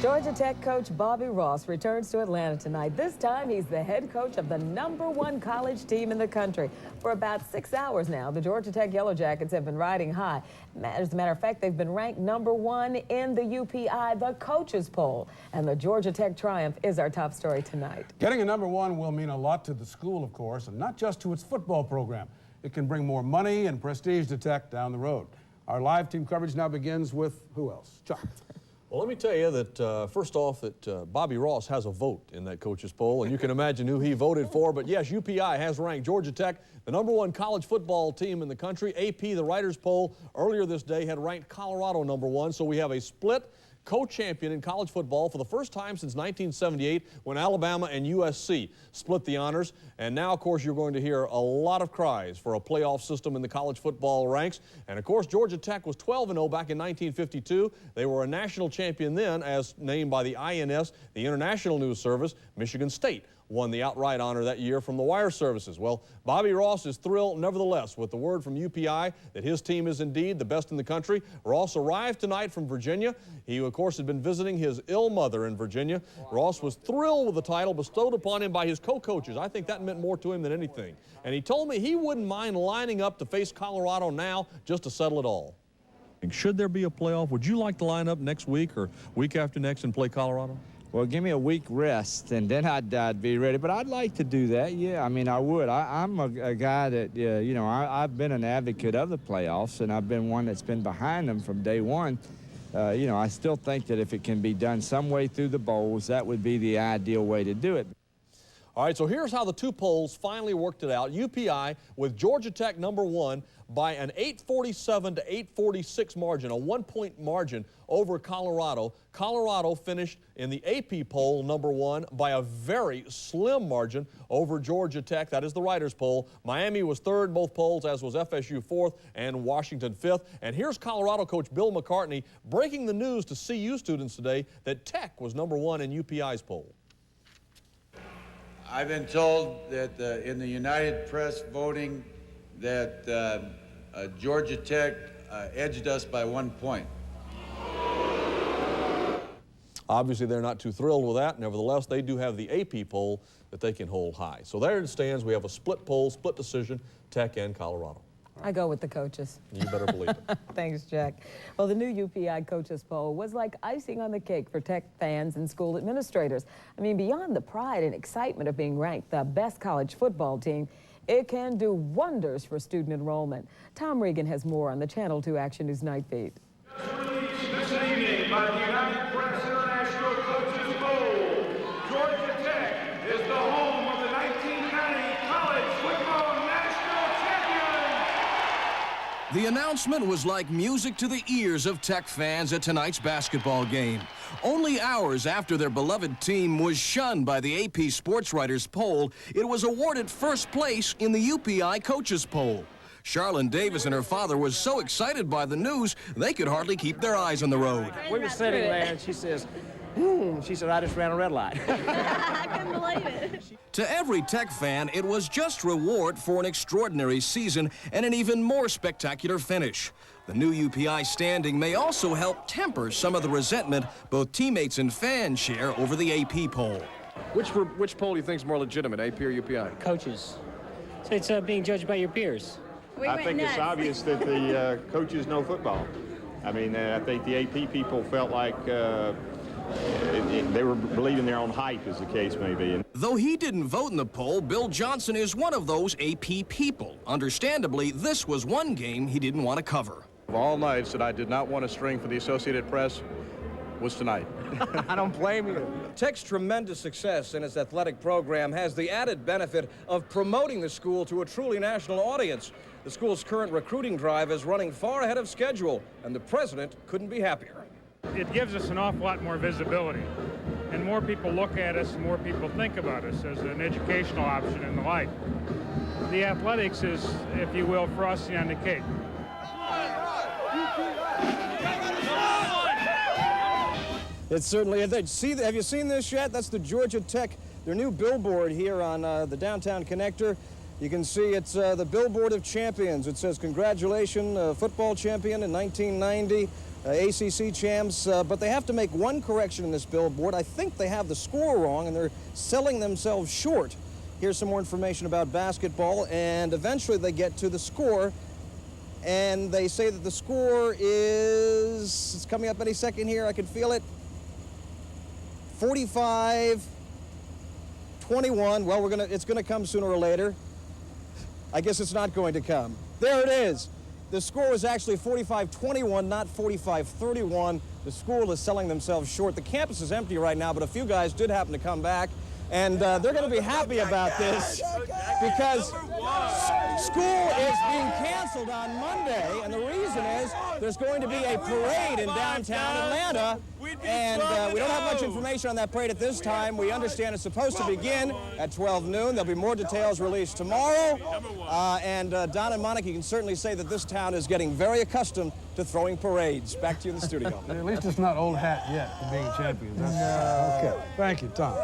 Georgia Tech coach Bobby Ross returns to Atlanta tonight. This time, he's the head coach of the #1 college team in the country. For about 6 hours now, the Georgia Tech Yellow Jackets have been riding high. As a matter of fact, they've been ranked #1 in the UPI, the coaches poll. And the Georgia Tech triumph is our top story tonight. Getting a #1 will mean a lot to the school, of course, and not just to its football program. It can bring more money and prestige to Tech down the road. Our live team coverage now begins with who else? Chuck. Well, let me tell you that, first off, that Bobby Ross has a vote in that coaches poll, and you can imagine who he voted for. But yes, UPI has ranked Georgia Tech the #1 college football team in the country. AP, the writers' poll, earlier this day had ranked Colorado #1. So we have a split co-champion in college football for the first time since 1978 when Alabama and USC split the honors. And now, of course, you're going to hear a lot of cries for a playoff system in the college football ranks. And, of course, Georgia Tech was 12-0 back in 1952. They were a national champion then, as named by the INS, the International News Service. Michigan State won the outright honor that year from the wire services. Well, Bobby Ross is thrilled, nevertheless, with the word from UPI that his team is indeed the best in the country. Ross arrived tonight from Virginia. He, of course, had been visiting his ill mother in Virginia. Ross was thrilled with the title bestowed upon him by his co-coaches. I think that meant more to him than anything. And he told me he wouldn't mind lining up to face Colorado now just to settle it all. Should there be a playoff, would you like to line up next week or week after next and play Colorado? Well, give me a week rest, and then I'd be ready. But I'd like to do that, yeah. I mean, I would. I'm a guy that, you know, I've been an advocate of the playoffs, and I've been one that's been behind them from day one. You know, I still think that if it can be done some way through the bowls, that would be the ideal way to do it. All right, so here's how the two polls finally worked it out. UPI with Georgia Tech #1 by an 847 to 846 margin, a 1-point margin over Colorado. Colorado finished in the AP poll #1 by a very slim margin over Georgia Tech. That is the writers' poll. Miami was third in both polls, as was FSU fourth and Washington fifth. And here's Colorado coach Bill McCartney breaking the news to CU students today that Tech was #1 in UPI's poll. I've been told that in the United Press voting that Georgia Tech edged us by 1 point. Obviously, they're not too thrilled with that. Nevertheless, they do have the AP poll that they can hold high. So there it stands. We have a split poll, split decision, Tech and Colorado. I go with the coaches. You better believe it. Thanks, Jack. Well, the new UPI coaches poll was like icing on the cake for Tech fans and school administrators. I mean, beyond the pride and excitement of being ranked the best college football team, it can do wonders for student enrollment. Tom Regan has more on the Channel 2 Action News Night Feed. Released this evening by the United Press International Coaches Poll, Georgia Tech is the home of the 1990 college football national champions. The announcement was like music to the ears of Tech fans at tonight's basketball game. Only hours after their beloved team was shunned by the AP Sports Writers poll, it was awarded first place in the UPI coaches poll. Charlene Davis and her father was so excited by the news, they could hardly keep their eyes on the road. We were sitting there, and she says, she said, I just ran a red light. I couldn't believe it. To every Tech fan, it was just reward for an extraordinary season and an even more spectacular finish. The new UPI standing may also help temper some of the resentment both teammates and fans share over the AP poll. Which poll do you think is more legitimate, AP or UPI? Coaches. So it's being judged by your peers. I think it's obvious that the coaches know football. I mean, I think the AP people felt like they were believing their own hype, as the case may be. Though he didn't vote in the poll, Bill Johnson is one of those AP people. Understandably, this was one game he didn't want to cover. Of all nights that I did not want to string for the Associated Press was tonight. I don't blame you. Tech's tremendous success in its athletic program has the added benefit of promoting the school to a truly national audience. The school's current recruiting drive is running far ahead of schedule, and the president couldn't be happier. It gives us an awful lot more visibility, and more people look at us, and more people think about us as an educational option and the like. The athletics is, if you will, frosting on the cake. It certainly is. Have you seen this yet? That's the Georgia Tech, their new billboard here on the downtown connector. You can see it's the billboard of champions. It says, congratulations, football champion in 1990. ACC champs, but they have to make one correction in this billboard. I think they have the score wrong, and they're selling themselves short. Here's some more information about basketball, and eventually they get to the score, and they say that the score is, it's coming up any second here, I can feel it, 45-21. Well, it's gonna come sooner or later. I guess it's not going to come. There it is. The score was actually 45-21, not 45-31. The school is selling themselves short. The campus is empty right now, but a few guys did happen to come back, and they're going to be happy about this because school is being canceled on Monday, and the reason is there's going to be a parade in downtown Atlanta, and we don't have much information on that parade at this time. We understand it's supposed to begin at 12 noon. There'll be more details released tomorrow, and Don and Monica, you can certainly say that this town is getting very accustomed to throwing parades. Back to you in the studio. At least it's not old hat yet for being champions. Okay. Thank you, Tom.